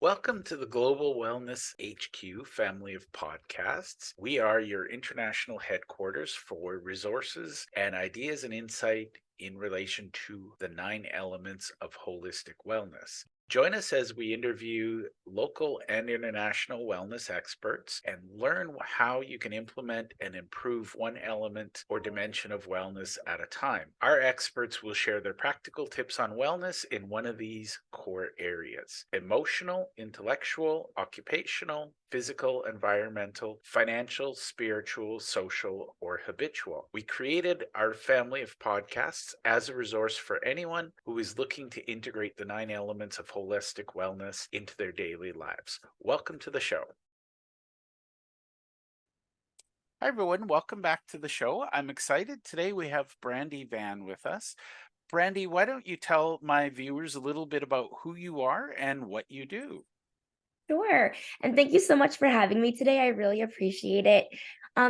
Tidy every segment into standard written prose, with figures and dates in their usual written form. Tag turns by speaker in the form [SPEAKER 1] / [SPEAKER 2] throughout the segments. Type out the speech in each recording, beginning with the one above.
[SPEAKER 1] Welcome to the Global Wellness HQ family of podcasts. We are your international headquarters for resources and ideas and insight in relation to the 9 elements of holistic wellness. Join us as we interview local and international wellness experts and learn how you can implement and improve one element or dimension of wellness at a time. Our experts will share their practical tips on wellness in one of these core areas: emotional, intellectual, occupational, physical, environmental, financial, spiritual, social, or habitual. We created our family of podcasts as a resource for anyone who is looking to integrate the 9 elements of holistic wellness into their daily lives. Welcome to the show. Hi, everyone. Welcome back to the show. I'm excited. Today we have Brandi Van with us. Brandi, why don't you tell my viewers a little bit about who you are and what you do?
[SPEAKER 2] Sure. And thank you so much for having me today. I really appreciate it.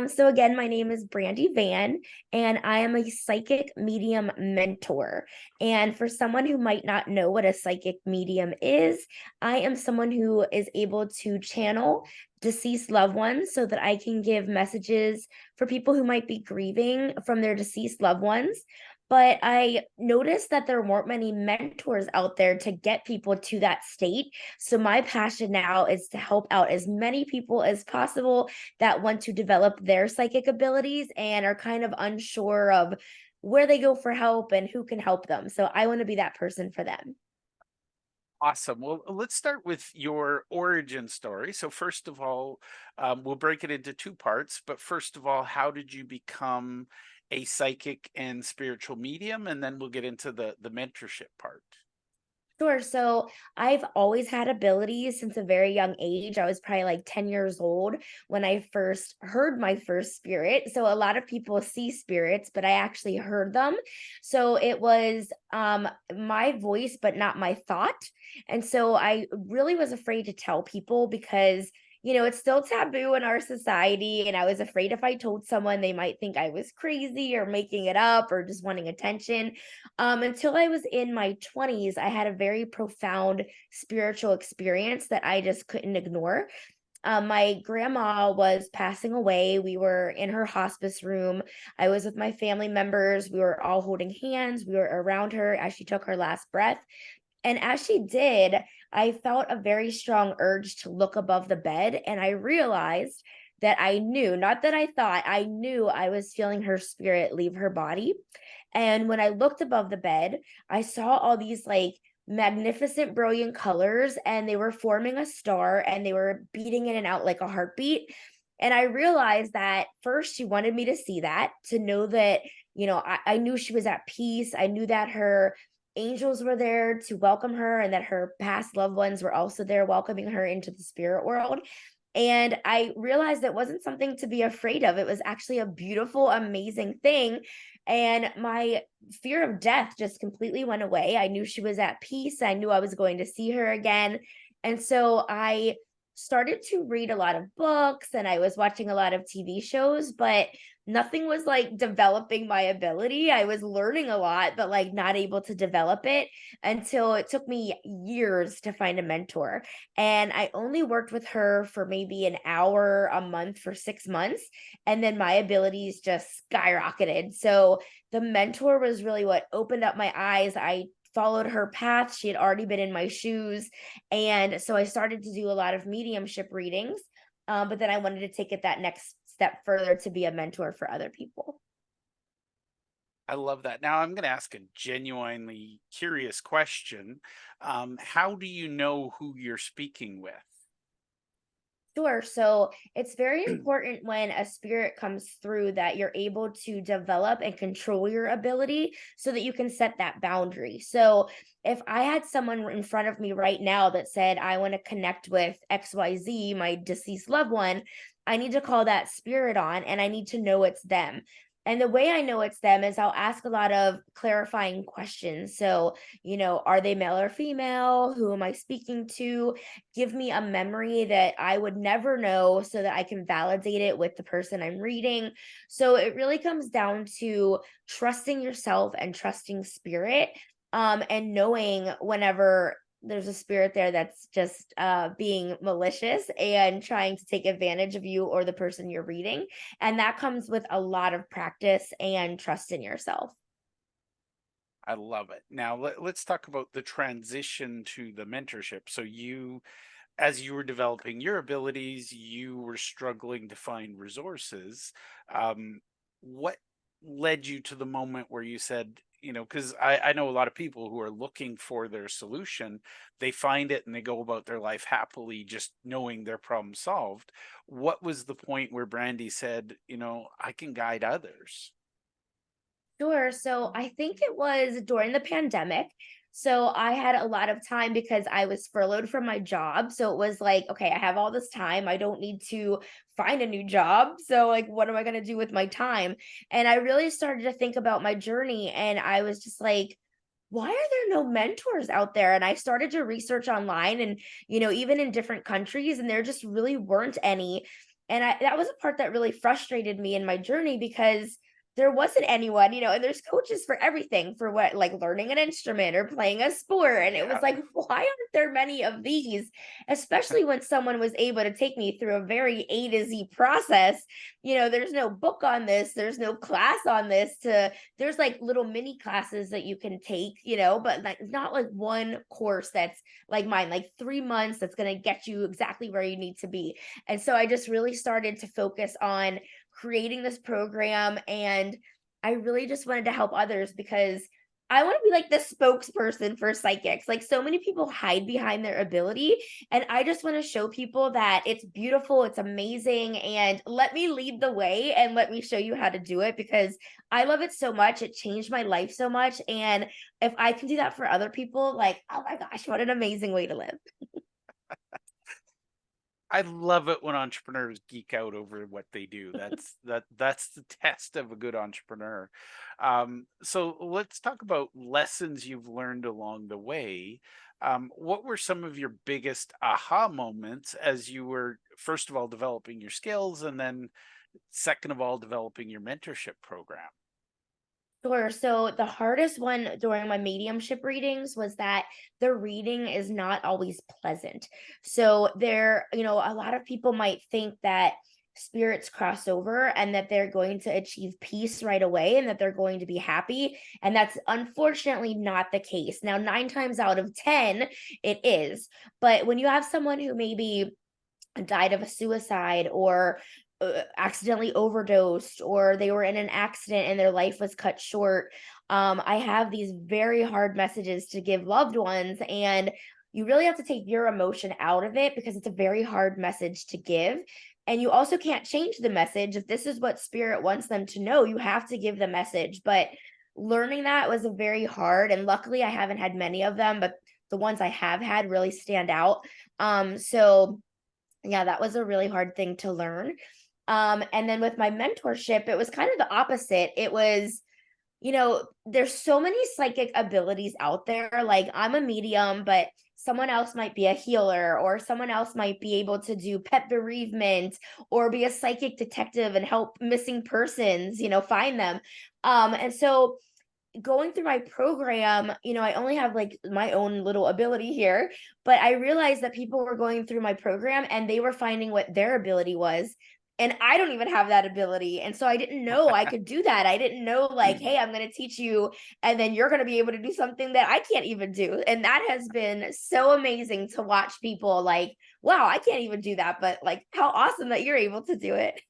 [SPEAKER 2] So again, my name is Brandi Van, and I am a psychic medium mentor. And for someone who might not know what a psychic medium is, I am someone who is able to channel deceased loved ones so that I can give messages for people who might be grieving from their deceased loved ones. But I noticed that there weren't many mentors out there to get people to that state. So my passion now is to help out as many people as possible that want to develop their psychic abilities and are kind of unsure of where they go for help and who can help them. So I want to be that person for them.
[SPEAKER 1] Awesome. Well, let's start with your origin story. So, first of all, we'll break it into two parts. But first of all, how did you become a psychic and spiritual medium? And then we'll get into the mentorship part.
[SPEAKER 2] Sure. So I've always had abilities since a very young age. I was probably like 10 years old when I first heard my first spirit. So a lot of people see spirits, but I actually heard them. So it was my voice, but not my thought. And so I really was afraid to tell people because it's still taboo in our society. And I was afraid if I told someone, they might think I was crazy or making it up or just wanting attention. Until I was in my 20s, I had a very profound spiritual experience that I just couldn't ignore. My grandma was passing away. We were in her hospice room. I was with my family members. We were all holding hands. We were around her as she took her last breath. And as she did, I felt a very strong urge to look above the bed. And I realized that I knew, not that I thought, I knew I was feeling her spirit leave her body. And when I looked above the bed, I saw all these like magnificent, brilliant colors, and they were forming a star and they were beating in and out like a heartbeat. And I realized that first, she wanted me to see that, to know that, I knew she was at peace. I knew that her angels were there to welcome her and that her past loved ones were also there welcoming her into the spirit world. And I realized it wasn't something to be afraid of. It was actually a beautiful, amazing thing. And my fear of death just completely went away. I knew she was at peace. I knew I was going to see her again. And so I started to read a lot of books and I was watching a lot of TV shows, but nothing was like developing my ability. I was learning a lot, but like not able to develop it until it took me years to find a mentor. And I only worked with her for maybe an hour a month for 6 months. And then my abilities just skyrocketed. So the mentor was really what opened up my eyes. I followed her path. She had already been in my shoes. And so I started to do a lot of mediumship readings. But then I wanted to take it that next step further to be a mentor for other people.
[SPEAKER 1] I love that. Now, I'm going to ask a genuinely curious question. How do you know who you're speaking with?
[SPEAKER 2] Sure. So it's very important when a spirit comes through that you're able to develop and control your ability so that you can set that boundary. So if I had someone in front of me right now that said, I want to connect with XYZ, my deceased loved one, I need to call that spirit on and I need to know it's them. And the way I know it's them is I'll ask a lot of clarifying questions. So, are they male or female? Who am I speaking to? Give me a memory that I would never know so that I can validate it with the person I'm reading. So it really comes down to trusting yourself and trusting spirit, and knowing whenever there's a spirit there that's just being malicious and trying to take advantage of you or the person you're reading. And that comes with a lot of practice and trust in yourself.
[SPEAKER 1] I love it. Now let's talk about the transition to the mentorship. So as you were developing your abilities, you were struggling to find resources. What led you to the moment where you said, because I know a lot of people who are looking for their solution, they find it and they go about their life happily, just knowing their problem solved. What was the point where Brandy said, I can guide others?
[SPEAKER 2] Sure. So I think it was during the pandemic. So I had a lot of time because I was furloughed from my job. So it was like, okay, I have all this time. I don't need to find a new job. So, like, what am I going to do with my time? And I really started to think about my journey. And I was just like, why are there no mentors out there? And I started to research online and, even in different countries, and there just really weren't any. And that was a part that really frustrated me in my journey because there wasn't anyone, and there's coaches for everything for what, like learning an instrument or playing a sport. And it was
[SPEAKER 1] Yeah.
[SPEAKER 2] like, why aren't there many of these? Especially when someone was able to take me through a very A to Z process. There's no book on this, there's no class on this there's like little mini classes that you can take, but like not like one course that's like mine, like 3 months that's going to get you exactly where you need to be. And so I just really started to focus on creating this program, and I really just wanted to help others because I want to be like the spokesperson for psychics. Like, so many people hide behind their ability, and I just want to show people that it's beautiful, it's amazing, and let me lead the way and let me show you how to do it because I love it so much. It changed my life so much, and if I can do that for other people, like, oh my gosh, what an amazing way to live.
[SPEAKER 1] I love it when entrepreneurs geek out over what they do. That's the test of a good entrepreneur. So let's talk about lessons you've learned along the way. What were some of your biggest aha moments as you were, first of all, developing your skills, and then second of all, developing your mentorship program?
[SPEAKER 2] Sure. So the hardest one during my mediumship readings was that the reading is not always pleasant. So a lot of people might think that spirits cross over and that they're going to achieve peace right away and that they're going to be happy. And that's unfortunately not the case. Now, 9 times out of 10, it is. But when you have someone who maybe died of a suicide or accidentally overdosed or they were in an accident and their life was cut short, I have these very hard messages to give loved ones, and you really have to take your emotion out of it because it's a very hard message to give. And you also can't change the message. If this is what spirit wants them to know, you have to give the message. But learning that was a very hard, and luckily I haven't had many of them, but the ones I have had really stand out. So yeah, that was a really hard thing to learn. And then with my mentorship, it was kind of the opposite. It was, there's so many psychic abilities out there. Like, I'm a medium, but someone else might be a healer, or someone else might be able to do pet bereavement or be a psychic detective and help missing persons, find them. And so going through my program, I only have like my own little ability here, but I realized that people were going through my program and they were finding what their ability was. And I don't even have that ability. And so I didn't know I could do that. I didn't know, like, hey, I'm going to teach you, and then you're going to be able to do something that I can't even do. And that has been so amazing to watch people like, wow, I can't even do that. But like, how awesome that you're able to do it.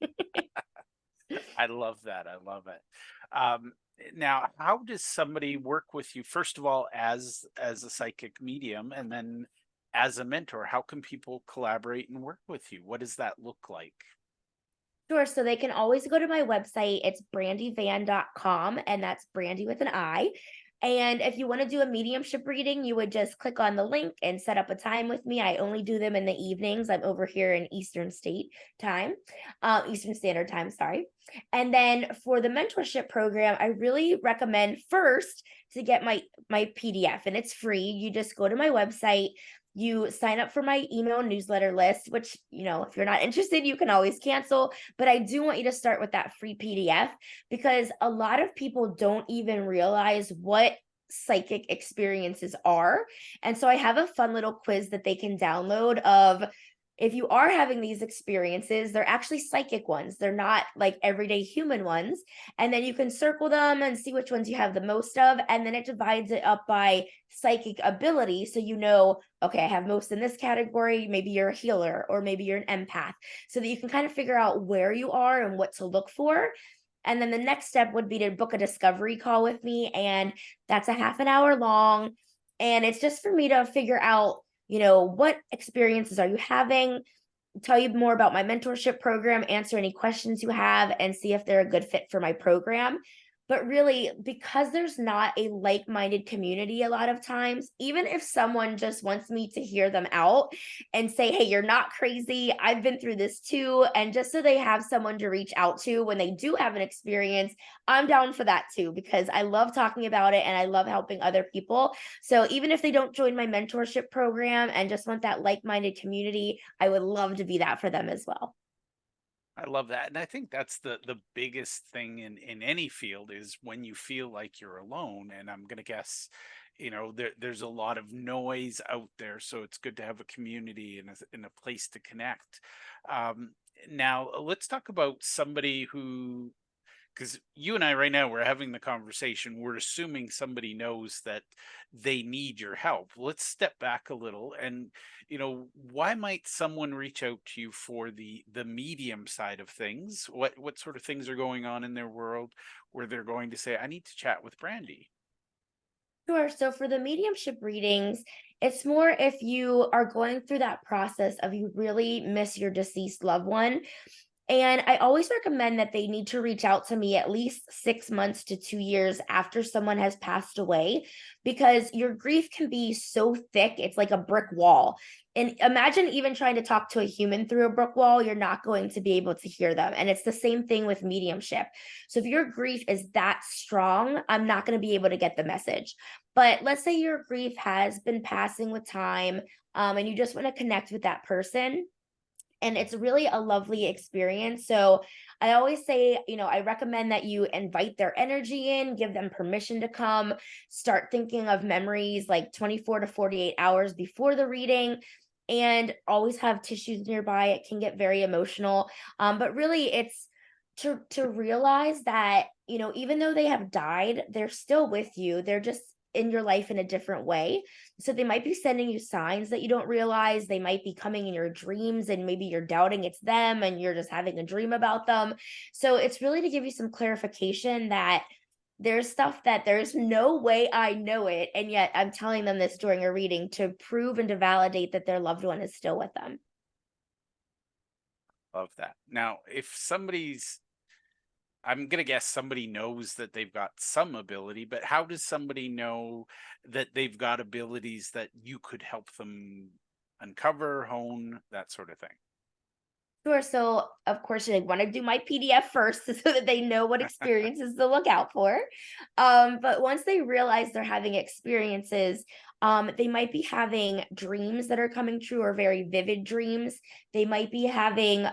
[SPEAKER 1] I love that. I love it. Now, how does somebody work with you? First of all, as a psychic medium, and then as a mentor, how can people collaborate and work with you? What does that look like?
[SPEAKER 2] Sure. So they can always go to my website. It's brandyvan.com, and that's Brandy with an I. And if you want to do a mediumship reading, you would just click on the link and set up a time with me. I only do them in the evenings. I'm over here in Eastern Standard Time, sorry. And then for the mentorship program, I really recommend first to get my PDF, and it's free. You just go to my website, you sign up for my email newsletter list, which, if you're not interested, you can always cancel. But I do want you to start with that free PDF because a lot of people don't even realize what psychic experiences are. And so I have a fun little quiz that they can download of, if you are having these experiences, they're actually psychic ones. They're not like everyday human ones. And then you can circle them and see which ones you have the most of. And then it divides it up by psychic ability. So you know, okay, I have most in this category. Maybe you're a healer, or maybe you're an empath. So that you can kind of figure out where you are and what to look for. And then the next step would be to book a discovery call with me. And that's a half an hour long. And it's just for me to figure out, what experiences are you having, tell you more about my mentorship program, answer any questions you have, and see if they're a good fit for my program. But really, because there's not a like-minded community a lot of times, even if someone just wants me to hear them out and say, hey, you're not crazy, I've been through this too, and just so they have someone to reach out to when they do have an experience, I'm down for that too, because I love talking about it and I love helping other people. So even if they don't join my mentorship program and just want that like-minded community, I would love to be that for them as well.
[SPEAKER 1] I love that. And I think that's the biggest thing in any field is when you feel like you're alone. And I'm gonna guess, there's a lot of noise out there. So it's good to have a community and a place to connect. Now let's talk about somebody who, because you and I right now we're having the conversation, we're assuming somebody knows that they need your help. Let's step back a little and why might someone reach out to you for the medium side of things? What sort of things are going on in their world where they're going to say, I need to chat with Brandi?
[SPEAKER 2] Sure. So for the mediumship readings, it's more if you are going through that process of you really miss your deceased loved one. And I always recommend that they need to reach out to me at least 6 months to 2 years after someone has passed away, because your grief can be so thick, it's like a brick wall. And imagine even trying to talk to a human through a brick wall, you're not going to be able to hear them. And it's the same thing with mediumship. So if your grief is that strong, I'm not going to be able to get the message. But let's say your grief has been passing with time, and you just want to connect with that person, and it's really a lovely experience. So I always say, I recommend that you invite their energy in, give them permission to come, start thinking of memories like 24 to 48 hours before the reading, and always have tissues nearby. It can get very emotional. But really it's to realize that, even though they have died, they're still with you. They're just in your life in a different way. So they might be sending you signs that you don't realize. They might be coming in your dreams and maybe you're doubting it's them and you're just having a dream about them. So it's really to give you some clarification that there's stuff that there's no way I know it. And yet I'm telling them this during a reading to prove and to validate that their loved one is still with them.
[SPEAKER 1] Love that. Now, if somebody's, I'm going to guess somebody knows that they've got some ability, but how does somebody know that they've got abilities that you could help them uncover, hone, that sort of thing?
[SPEAKER 2] Sure. So, of course, they want to do my PDF first so that they know what experiences to look out for. But once they realize they're having experiences, they might be having dreams that are coming true, or very vivid dreams. They might be having,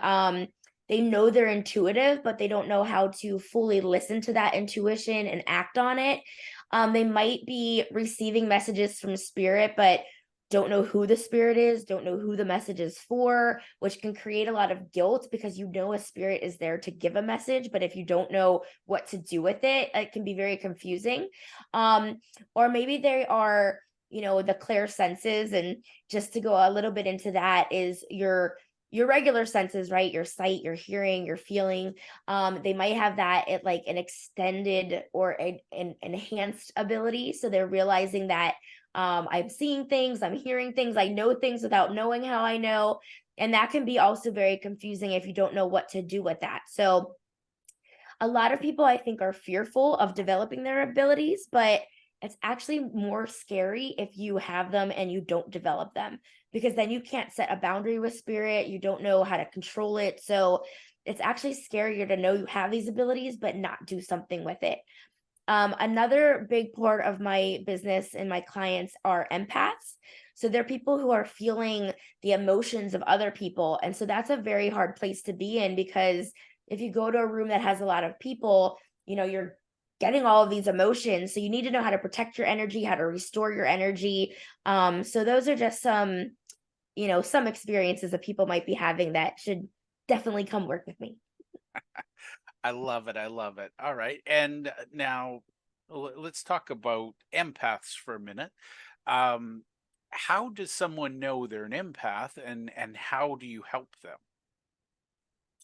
[SPEAKER 2] they know they're intuitive, but they don't know how to fully listen to that intuition and act on it. They might be receiving messages from spirit, but don't know who the spirit is, don't know who the message is for, which can create a lot of guilt because a spirit is there to give a message, but if you don't know what to do with it, it can be very confusing. Or maybe they are, the clear senses, and just to go a little bit into that is your regular senses, right? Your sight, your hearing, your feeling. They might have that at like an extended or an enhanced ability. So they're realizing that I'm seeing things, I'm hearing things, I know things without knowing how I know. And that can be also very confusing if you don't know what to do with that. So a lot of people, I think, are fearful of developing their abilities, but it's actually more scary if you have them and you don't develop them, because then you can't set a boundary with spirit. You don't know how to control it. So it's actually scarier to know you have these abilities, but not do something with it. Another big part of my business and my clients are empaths. So they're people who are feeling the emotions of other people. And so that's a very hard place to be in, because if you go to a room that has a lot of people, you're getting all of these emotions. So you need to know how to protect your energy, how to restore your energy. So those are just some, some experiences that people might be having that should definitely come work with me.
[SPEAKER 1] I love it. I love it. All right. And now let's talk about empaths for a minute. Um, how does someone know they're an empath, and how do you help them?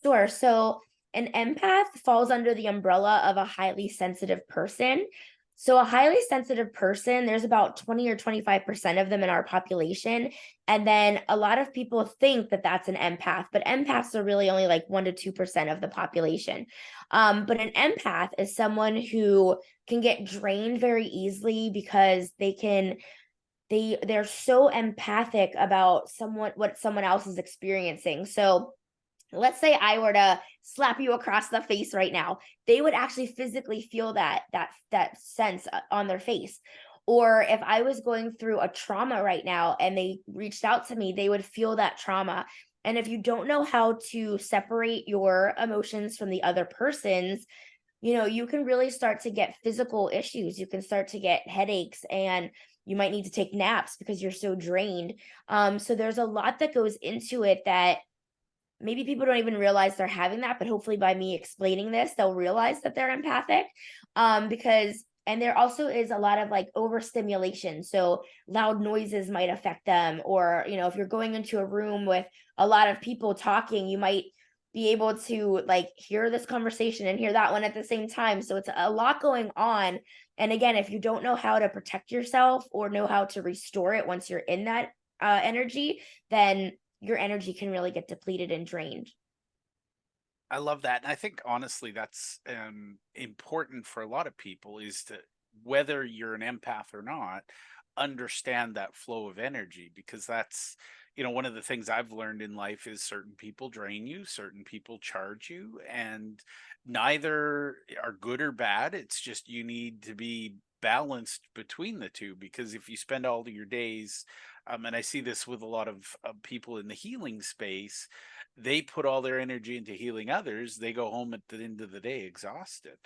[SPEAKER 2] Sure. So an empath falls under the umbrella of a highly sensitive person. So a highly sensitive person, there's about 20 or 25% of them in our population. And then a lot of people think that that's an empath, but empaths are really only like 1 to 2% of the population. But an empath is someone who can get drained very easily because they're so empathic about what someone else is experiencing. So let's say I were to slap you across the face right now, they would actually physically feel that sense on their face. Or if I was going through a trauma right now and they reached out to me, they would feel that trauma. And if you don't know how to separate your emotions from the other person's, you can really start to get physical issues. You can start to get headaches, and you might need to take naps because you're so drained. So there's a lot that goes into it that maybe people don't even realize they're having that, but hopefully by me explaining this, they'll realize that they're empathic. Because and there also is a lot of like overstimulation. So loud noises might affect them, or if you're going into a room with a lot of people talking, you might be able to like hear this conversation and hear that one at the same time. So it's a lot going on. And again, if you don't know how to protect yourself or know how to restore it once you're in that energy, then your energy can really get depleted and drained.
[SPEAKER 1] I love that. And I think honestly, that's important for a lot of people is to, whether you're an empath or not, understand that flow of energy, because that's, one of the things I've learned in life is certain people drain you, certain people charge you, and neither are good or bad. It's just you need to be balanced between the two, because if you spend all of your days, and I see this with a lot of people in the healing space, they put all their energy into healing others. They go home at the end of the day exhausted.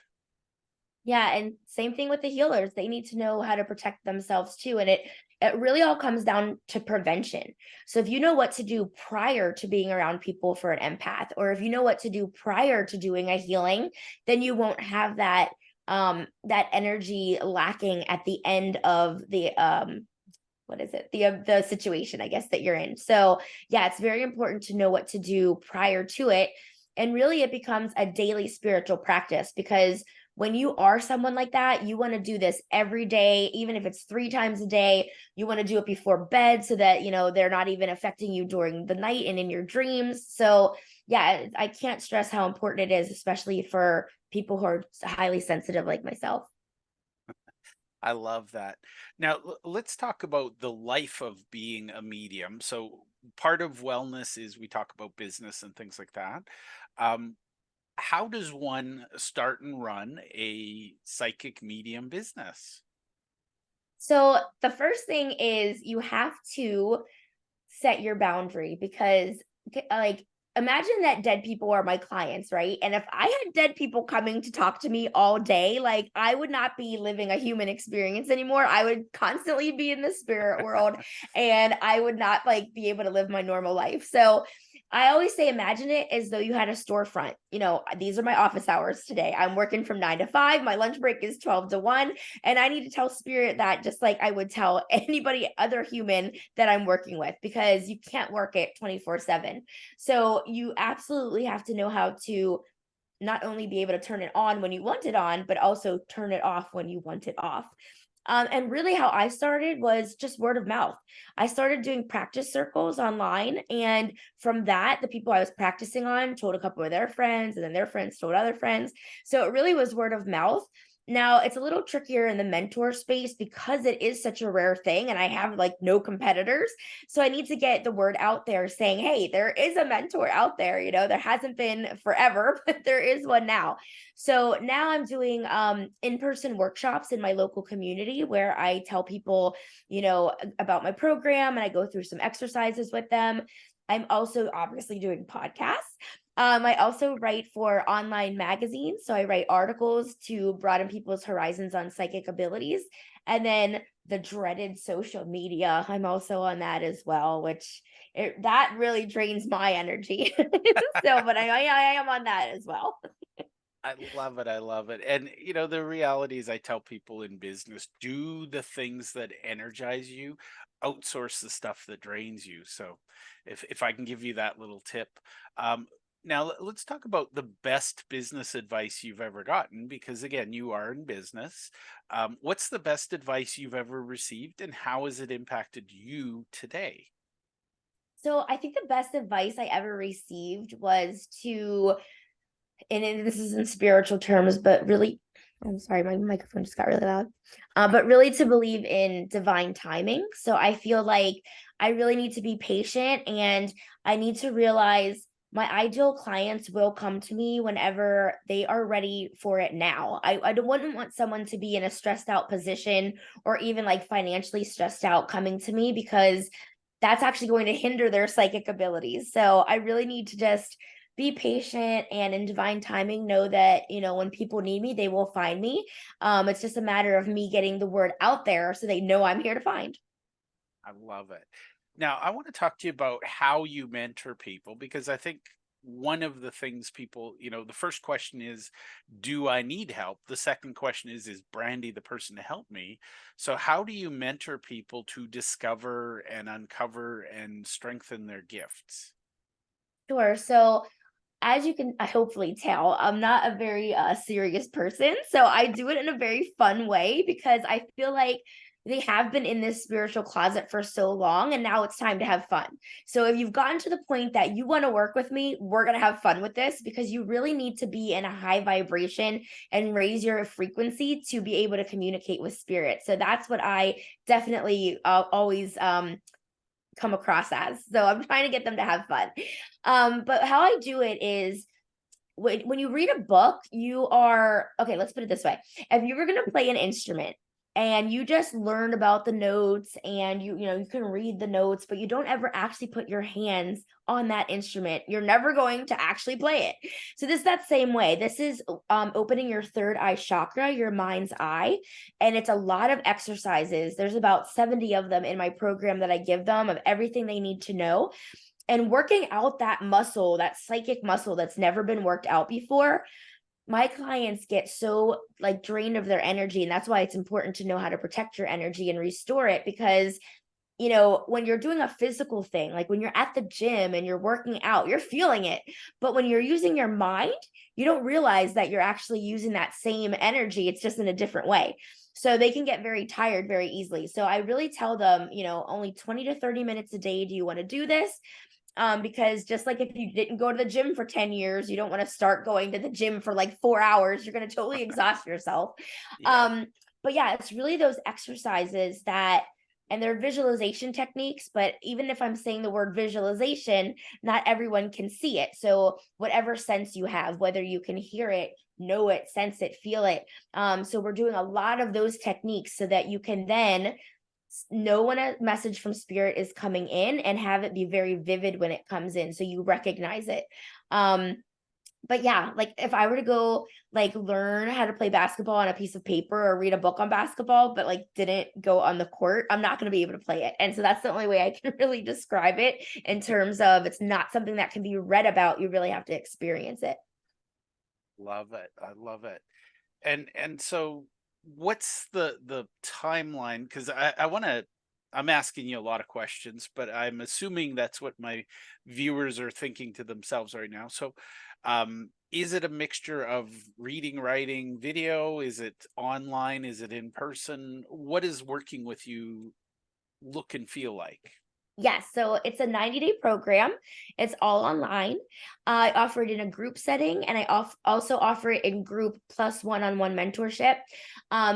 [SPEAKER 2] Yeah, and same thing with the healers. They need to know how to protect themselves too. And it really all comes down to prevention. So if you know what to do prior to being around people for an empath, or if you know what to do prior to doing a healing, then you won't have that energy lacking at the end of the what is it, the situation, I guess, that you're in. So yeah, it's very important to know what to do prior to it. And really it becomes a daily spiritual practice, because when you are someone like that, you want to do this every day, even if it's 3 times a day. You want to do it before bed so that they're not even affecting you during the night and in your dreams. So yeah, I can't stress how important it is, especially for people who are highly sensitive like myself.
[SPEAKER 1] I love that. Now, let's talk about the life of being a medium. So, part of wellness is we talk about business and things like that. Um, how does one start and run a psychic medium business?
[SPEAKER 2] So the first thing is you have to set your boundary, because like imagine that dead people are my clients, right? And if I had dead people coming to talk to me all day, like I would not be living a human experience anymore. I would constantly be in the spirit world, and I would not like be able to live my normal life. So I always say, imagine it as though you had a storefront. These are my office hours today. I'm working from 9 to 5. My lunch break is 12 to 1. And I need to tell spirit that, just like I would tell anybody other human that I'm working with, because you can't work it 24/7. So you absolutely have to know how to not only be able to turn it on when you want it on, but also turn it off when you want it off. And really, how I started was just word of mouth. I started doing practice circles online. And from that, the people I was practicing on told a couple of their friends, and then their friends told other friends. So it really was word of mouth. Now, it's a little trickier in the mentor space because it is such a rare thing, and I have like no competitors. So I need to get the word out there saying, hey, there is a mentor out there. There hasn't been forever, but there is one now. So now I'm doing in-person workshops in my local community where I tell people, about my program, and I go through some exercises with them. I'm also obviously doing podcasts. I also write for online magazines. So I write articles to broaden people's horizons on psychic abilities. And then the dreaded social media, I'm also on that as well, which that really drains my energy. So, but I am on that as well.
[SPEAKER 1] I love it. I love it. And the reality is I tell people in business, do the things that energize you, outsource the stuff that drains you. So if I can give you that little tip. Um Now let's talk about the best business advice you've ever gotten, because again, you are in business. What's the best advice you've ever received, and how has it impacted you today?
[SPEAKER 2] So I think the best advice I ever received was to, this is in spiritual terms, but really, I'm sorry, my microphone just got really loud. But really to believe in divine timing. So I feel like I really need to be patient, and I need to realize my ideal clients will come to me whenever they are ready for it now. I wouldn't want someone to be in a stressed out position or even like financially stressed out coming to me, because that's actually going to hinder their psychic abilities. So I really need to just be patient, and in divine timing know that, when people need me, they will find me. It's just a matter of me getting the word out there so they know I'm here to find.
[SPEAKER 1] I love it. Now, I want to talk to you about how you mentor people, because I think one of the things people, the first question is, do I need help? The second question is Brandi the person to help me? So, how do you mentor people to discover and uncover and strengthen their gifts?
[SPEAKER 2] Sure. So as you can hopefully tell, I'm not a very serious person. So I do it in a very fun way, because I feel like they have been in this spiritual closet for so long, and now it's time to have fun. So if you've gotten to the point that you want to work with me, we're going to have fun with this, because you really need to be in a high vibration and raise your frequency to be able to communicate with spirit. So that's what I definitely always come across as. So I'm trying to get them to have fun. But how I do it is, when you read a book, you are okay. Let's put it this way: if you were going to play an instrument and you just learned about the notes, and you can read the notes, but you don't ever actually put your hands on that instrument, you're never going to actually play it. So this that same way. This is opening your third eye chakra, your mind's eye, and it's a lot of exercises. There's about 70 of them in my program that I give them, of everything they need to know, and working out that muscle, that psychic muscle that's never been worked out before. My clients get so like drained of their energy, and that's why it's important to know how to protect your energy and restore it, because when you're doing a physical thing, like when you're at the gym and you're working out, you're feeling it. But when you're using your mind, you don't realize that you're actually using that same energy. It's just in a different way. So they can get very tired very easily. So I really tell them, only 20 to 30 minutes a day. Do you want to do this? Because just like if you didn't go to the gym for 10 years, you don't want to start going to the gym for like 4 hours. You're going to totally exhaust yourself.
[SPEAKER 1] Yeah.
[SPEAKER 2] Um, but yeah, it's really those exercises that, and they're visualization techniques. But even if I'm saying the word visualization, not everyone can see it. So whatever sense you have, whether you can hear it, know it, sense it, feel it. So we're doing a lot of those techniques so that you can then know when a message from spirit is coming in, and have it be very vivid when it comes in, so you recognize it. But yeah, like if I were to go like learn how to play basketball on a piece of paper or read a book on basketball, but like didn't go on the court, I'm not going to be able to play it. And so that's the only way I can really describe it, in terms of it's not something that can be read about. You really have to experience it.
[SPEAKER 1] Love it. I love it. And so what's the timeline? Because I want to, I'm asking you a lot of questions, but I'm assuming that's what my viewers are thinking to themselves right now. So is it a mixture of reading, writing, video? Is it online? Is it in person? What is working with you look and feel like?
[SPEAKER 2] Yes, so it's a 90-day program. It's all online. I offer it in a group setting, and I also offer it in group plus one-on-one mentorship.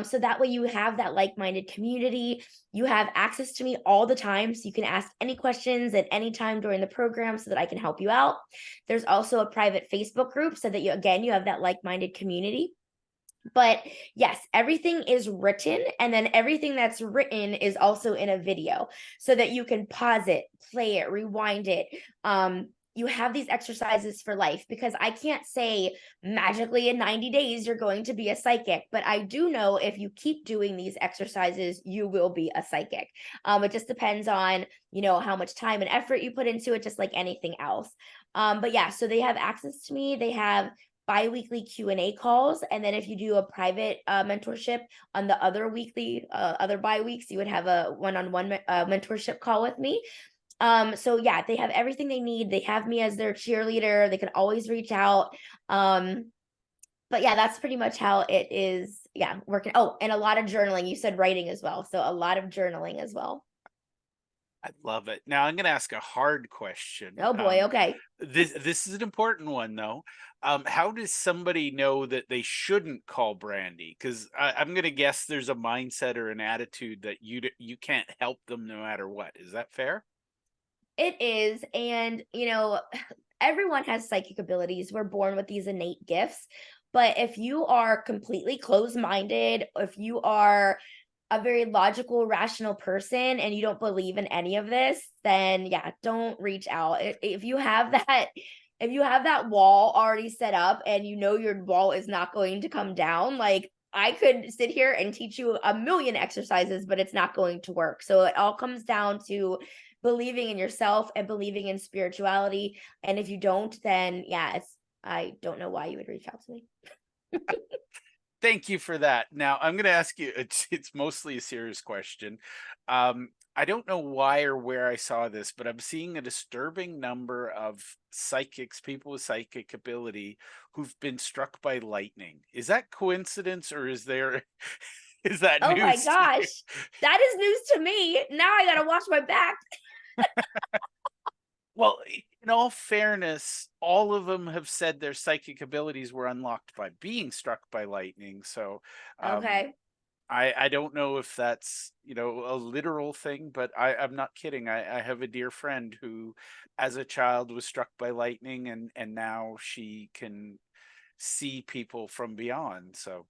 [SPEAKER 2] So that way you have that like-minded community. You have access to me all the time, so you can ask any questions at any time during the program so that I can help you out. There's also a private Facebook group so that you have that like-minded community. But yes, everything is written, and then everything that's written is also in a video, so that you can pause it, play it, rewind it. you have these exercises for life, because I can't say magically in 90 days you're going to be a psychic, but I do know if you keep doing these exercises, you will be a psychic. It just depends on, how much time and effort you put into it, just like anything else. But yeah, so they have access to me. They have bi-weekly Q&A calls, and then if you do a private mentorship on the other weekly other bi-weeks, you would have a one-on-one mentorship call with me. So yeah, they have everything they need. They have me as their cheerleader. They can always reach out. Um, but yeah, that's pretty much how it is. Yeah, working. Oh, and a lot of journaling. You said writing as well. So a lot of journaling as well.
[SPEAKER 1] I love it. Now I'm going to ask a hard question.
[SPEAKER 2] Oh boy, okay.
[SPEAKER 1] This is an important one though. How does somebody know that they shouldn't call Brandy? Because I'm going to guess there's a mindset or an attitude that you can't help them no matter what. Is that fair?
[SPEAKER 2] It is. And, everyone has psychic abilities. We're born with these innate gifts. But if you are completely closed minded, if you are a very logical, rational person and you don't believe in any of this, then yeah, don't reach out. If you have that, if you have that wall already set up and your wall is not going to come down, like I could sit here and teach you a million exercises, but it's not going to work. So it all comes down to believing in yourself and believing in spirituality. And if you don't, then yeah, I don't know why you would reach out to me.
[SPEAKER 1] Thank you for that. Now I'm going to ask you. It's mostly a serious question. I don't know why or where I saw this, but I'm seeing a disturbing number of psychics, people with psychic ability, who've been struck by lightning. Is that coincidence, or is there is that
[SPEAKER 2] Oh my
[SPEAKER 1] news to you?
[SPEAKER 2] gosh. That is news to me. Now I got to watch my back.
[SPEAKER 1] Well, in all fairness, all of them have said their psychic abilities were unlocked by being struck by lightning. So, um,
[SPEAKER 2] Okay.
[SPEAKER 1] I don't know if that's, a literal thing, but I'm not kidding. I have a dear friend who, as a child, was struck by lightning, and now she can see people from beyond. So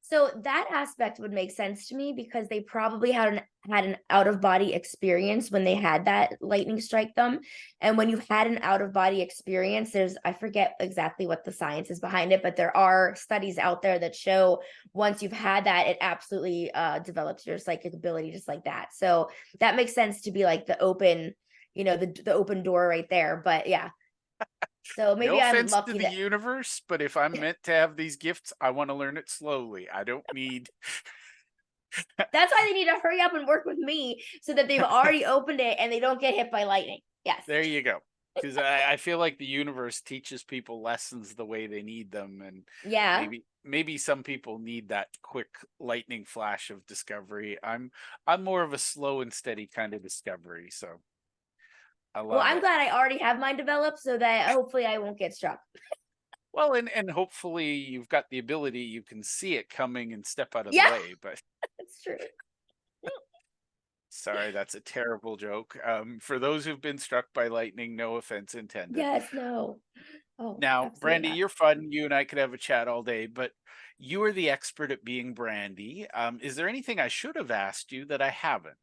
[SPEAKER 2] So that aspect would make sense to me because they probably had an out of body experience when they had that lightning strike them. And when you had an out of body experience, I forget exactly what the science is behind it, but there are studies out there that show once you've had that, it absolutely develops your psychic ability just like that. So that makes sense to be like the open, the open door right there. But yeah, so
[SPEAKER 1] no
[SPEAKER 2] maybe I'm
[SPEAKER 1] offense to
[SPEAKER 2] lucky
[SPEAKER 1] the
[SPEAKER 2] that
[SPEAKER 1] universe, but if I'm meant to have these gifts, I want to learn it slowly. I don't need.
[SPEAKER 2] that's why they need to hurry up and work with me so that they've already opened it and they don't get hit by lightning. Yes.
[SPEAKER 1] There you go. Because I feel like the universe teaches people lessons the way they need them, and
[SPEAKER 2] Yeah.
[SPEAKER 1] maybe some people need that quick lightning flash of discovery. I'm more of a slow and steady kind of discovery, so I
[SPEAKER 2] Well,
[SPEAKER 1] love
[SPEAKER 2] I'm
[SPEAKER 1] it.
[SPEAKER 2] glad I already have mine developed so that hopefully I won't get struck.
[SPEAKER 1] Well, and hopefully you've got the ability, you can see it coming and step out of the
[SPEAKER 2] Yeah,
[SPEAKER 1] way. But
[SPEAKER 2] that's true.
[SPEAKER 1] sorry, that's a terrible joke. For those who've been struck by lightning, no offense intended.
[SPEAKER 2] Yes, no. Oh,
[SPEAKER 1] Now,
[SPEAKER 2] absolutely
[SPEAKER 1] Brandy,
[SPEAKER 2] not.
[SPEAKER 1] you're fun. You and I could have a chat all day, but you are the expert at being Brandy. Is there anything I should have asked you that I haven't?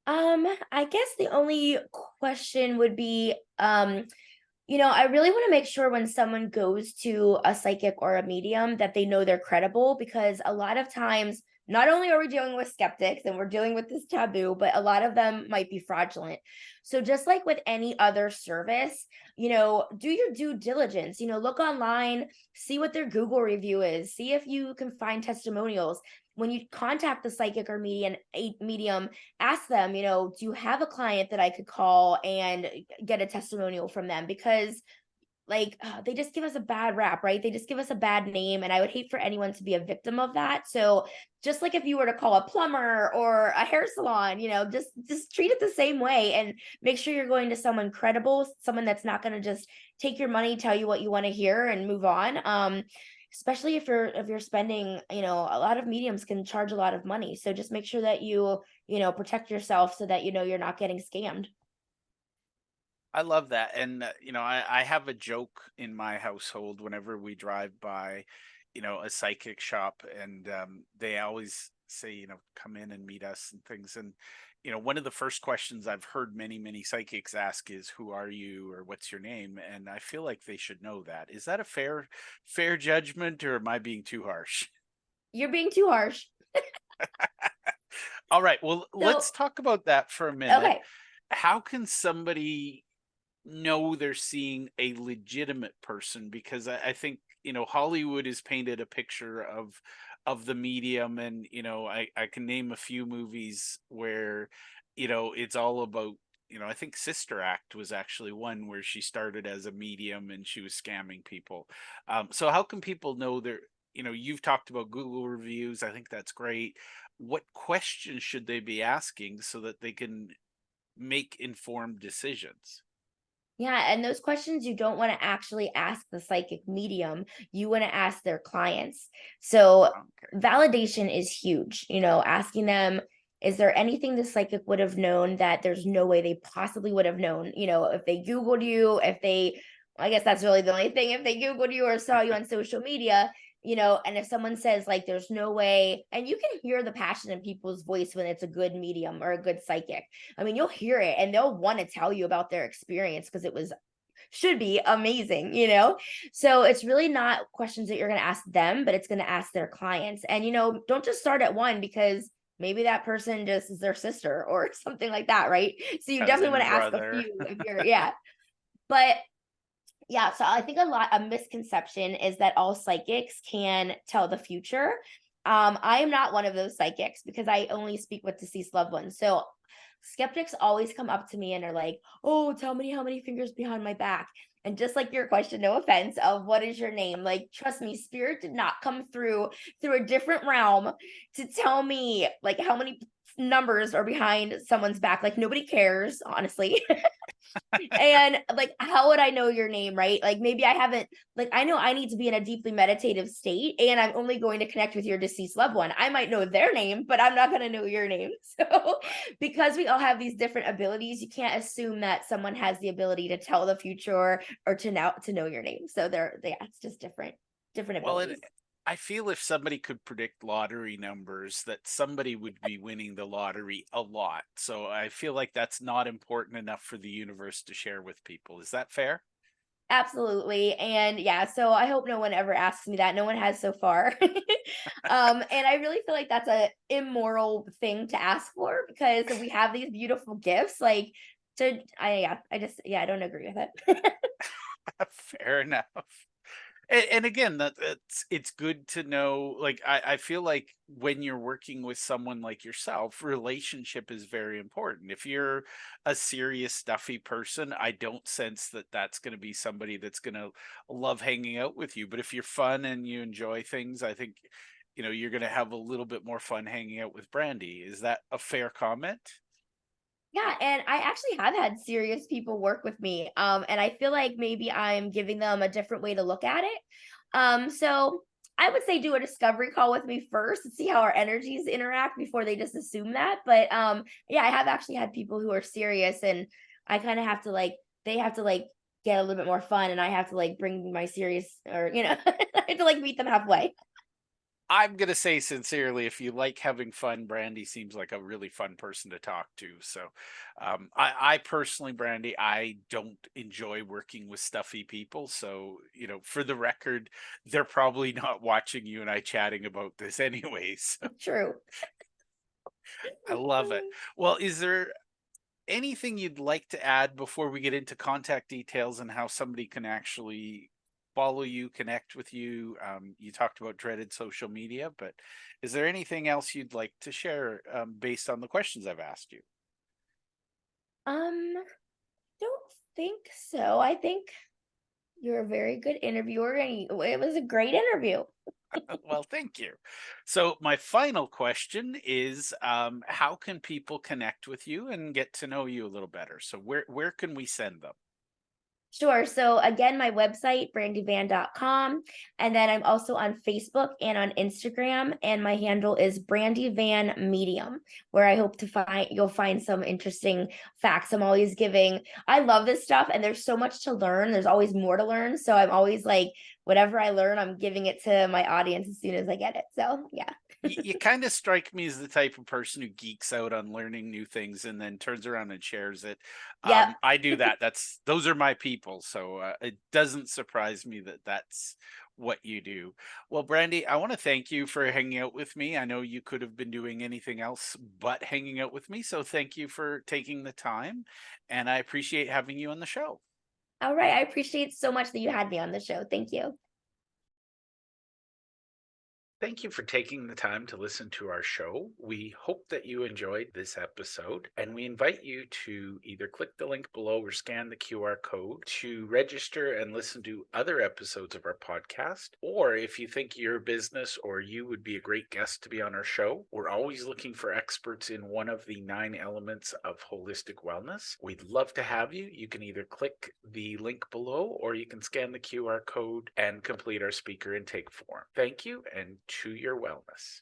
[SPEAKER 2] I guess the only question would be, I really want to make sure when someone goes to a psychic or a medium that they know they're credible, because a lot of times, not only are we dealing with skeptics and we're dealing with this taboo, but a lot of them might be fraudulent. So just like with any other service, do your due diligence, look online, see what their Google review is, see if you can find testimonials. When you contact the psychic or medium, ask them, do you have a client that I could call and get a testimonial from them? Because they just give us a bad rap, right? They just give us a bad name, and I would hate for anyone to be a victim of that. So just like if you were to call a plumber or a hair salon, just treat it the same way and make sure you're going to someone credible, someone that's not going to just take your money, tell you what you want to hear and move on. Especially if you're spending, a lot of mediums can charge a lot of money. So just make sure that protect yourself so that you're not getting scammed.
[SPEAKER 1] I love that. And, I have a joke in my household whenever we drive by, a psychic shop, and they always say, come in and meet us and things. And
[SPEAKER 3] one of the first questions I've heard many, many psychics ask is, "Who are you?" or "What's your name?" And I feel like they should know that. Is that a fair judgment, or am I being too harsh?
[SPEAKER 2] You're being too harsh.
[SPEAKER 3] All right. Well,
[SPEAKER 2] So,
[SPEAKER 3] let's talk about that for a minute.
[SPEAKER 2] okay.
[SPEAKER 3] How can somebody know they're seeing a legitimate person? Because I think, Hollywood has painted a picture of the medium, and I can name a few movies where it's all about, I think Sister Act was actually one where she started as a medium and she was scamming people. So how can people know they're, you've talked about Google reviews. I think that's great. What questions should they be asking so that they can make informed decisions?
[SPEAKER 2] Yeah, and those questions you don't want to actually ask the psychic medium, you want to ask their clients. So,
[SPEAKER 3] Okay.
[SPEAKER 2] validation is huge, asking them, is there anything the psychic would have known that there's no way they possibly would have known? If they Googled you, I guess that's really the only thing, if they Googled you or saw you on social media, and if someone says, like, there's no way, and you can hear the passion in people's voice when it's a good medium or a good psychic. I mean, you'll hear it and they'll want to tell you about their experience because it was should be amazing. So it's really not questions that you're going to ask them, but it's going to ask their clients. And don't just start at one, because maybe that person just is their sister or something like that, right? So you definitely want
[SPEAKER 3] Cousin,
[SPEAKER 2] to ask a
[SPEAKER 3] brother.
[SPEAKER 2] few if you're yeah. But yeah, so I think a misconception is that all psychics can tell the future. I am not one of those psychics because I only speak with deceased loved ones. So skeptics always come up to me and are like, "Oh, tell me how many fingers behind my back." And just like your question, no offense, of what is your name? Like, trust me, spirit did not come through a different realm to tell me like how many numbers are behind someone's back. Like, nobody cares, honestly. And like, how would I know your name, right? Like, maybe I haven't, like, I know I need to be in a deeply meditative state, and I'm only going to connect with your deceased loved one. I might know their name, but I'm not going to know your name. So
[SPEAKER 3] Right.
[SPEAKER 2] because we all have these different abilities, you can't assume that someone has the ability to tell the future, or to know your name. So it's just different
[SPEAKER 3] Well, and
[SPEAKER 2] abilities.
[SPEAKER 3] I feel if somebody could predict lottery numbers, that somebody would be winning the lottery a lot. So I feel like that's not important enough for the universe to share with people. Is that fair?
[SPEAKER 2] Absolutely. And yeah, so I hope no one ever asks me that. No one has so far. And I really feel like that's a immoral thing to ask for, because we have these beautiful gifts. Like, I don't agree with it.
[SPEAKER 3] Fair enough. And again, it's good to know. Like I feel like when you're working with someone like yourself, relationship is very important. If you're a serious, stuffy person, I don't sense that that's going to be somebody that's going to love hanging out with you. But if you're fun and you enjoy things, I think you're going to have a little bit more fun hanging out with Brandy. Is that a fair comment?
[SPEAKER 2] Yeah, and I actually have had serious people work with me. And I feel like maybe I'm giving them a different way to look at it. So I would say do a discovery call with me first and see how our energies interact before they just assume that. But yeah, I have actually had people who are serious, and I kind of have to like they have to like get a little bit more fun, and I have to like bring my serious, or I have to like meet them halfway.
[SPEAKER 3] I'm gonna say sincerely, if you like having fun, Brandy seems like a really fun person to talk to. So, I personally, Brandy, I don't enjoy working with stuffy people. So, for the record, they're probably not watching you and I chatting about this anyways.
[SPEAKER 2] True.
[SPEAKER 3] I love it. Well, is there anything you'd like to add before we get into contact details and how somebody can actually follow you, connect with you? You talked about dreaded social media, but is there anything else you'd like to share based on the questions I've asked you?
[SPEAKER 2] um, don't think so. I think you're a very good interviewer, and it was a great interview.
[SPEAKER 3] Well, thank you. So, my final question is, how can people connect with you and get to know you a little better? So, where can we send them?
[SPEAKER 2] Sure. So again, my website, brandyvan.com. And then I'm also on Facebook and on Instagram. And my handle is Brandi Van Medium, where I hope you'll find some interesting facts. I love this stuff, and there's so much to learn. There's always more to learn. So I'm always like, whatever I learn, I'm giving it to my audience as soon as I get it. So yeah.
[SPEAKER 3] You kind of strike me as the type of person who geeks out on learning new things and then turns around and shares it.
[SPEAKER 2] Yep.
[SPEAKER 3] I do that. Those are my people. So it doesn't surprise me that that's what you do. Well, Brandy, I want to thank you for hanging out with me. I know you could have been doing anything else but hanging out with me. So thank you for taking the time. And I appreciate having you on the show.
[SPEAKER 2] All right. I appreciate so much that you had me on the show. Thank you.
[SPEAKER 1] Thank you for taking the time to listen to our show. We hope that you enjoyed this episode, and we invite you to either click the link below or scan the QR code to register and listen to other episodes of our podcast. Or if you think your business or you would be a great guest to be on our show, we're always looking for experts in one of the 9 elements of holistic wellness. We'd love to have you. You can either click the link below or you can scan the QR code and complete our speaker intake form. Thank you, and to your wellness.